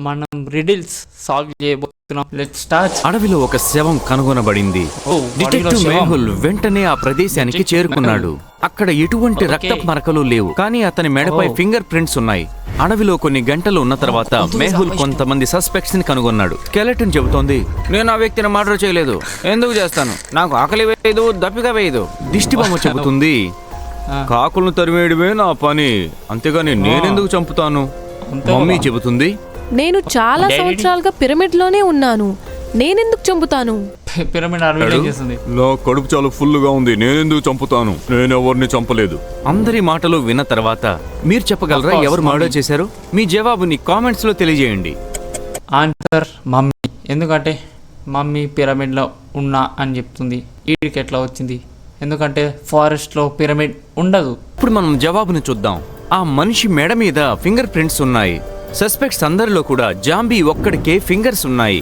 మనం riddles solve చేయబోతున్నాం. Let's start. అడవిలో ఒక శవం కనుగొనబడింది. డిటెక్టివ్ మేహుల్ వెంటనే ఆ ప్రదేశానికి చేరుకున్నాడు. అక్కడ ఎటువంటి రక్తపు మరకలు లేవు, కానీ అతని మెడపై ఫింగర్ ప్రింట్స్ ఉన్నాయి. అడవిలో కొన్ని గంటలు ఉన్న తర్వాత మేహుల్ కొంతమంది సస్పెక్ట్స్ ని కనుగొన్నాడు. స్కెలెటన్ చెబుతోంది, నేను ఆ వ్యక్తిని మర్డర్ చేయలేదు, ఎందుకు చేస్తాను, నాకు ఆకలి వేయదు, దప్పిక వేయదు. దిష్టి బొమ్మ చెబుతుంది, కాకులను తరివేయడమే నా పని, అంతేగాని నేనెందుకు చంపుతాను. మమ్మీ చెబుతుంది, నేను చాలా సంవత్సరాలుగా పిరమిడ్ లోనే ఉన్నాను, నేనెందుకు చంపుతాను. పిరమిడ్ నా కడుపు చాలా ఫుల్ గా ఉంది, నేనెందుకు చంపుతాను, నేనెవరిని చంపలేదు. అందరి మాటలు విన్న తర్వాత మీరు చెప్పగలరా ఎవరు మర్డర్ చేశారు? మీ జవాబుని కామెంట్స్ లో తెలియజేయండి. Answer mummy. ఎందుకంటే మమ్మీ పిరమిడ్ లో ఉన్నా అని చెప్తుంది. వీడికి ఎట్లా వచ్చింది? ఎందుకంటే ఫారెస్ట్ లో పిరమిడ్ ఉండదు. ఇప్పుడు మనం జవాబుని చూద్దాం. ఆ మనిషి మెడ మీద ఫింగర్ ప్రింట్స్ ఉన్నాయి. సస్పెక్ట్స్ అందరిలో కూడా జాంబీ ఒక్కడికే ఫింగర్స్ ఉన్నాయి.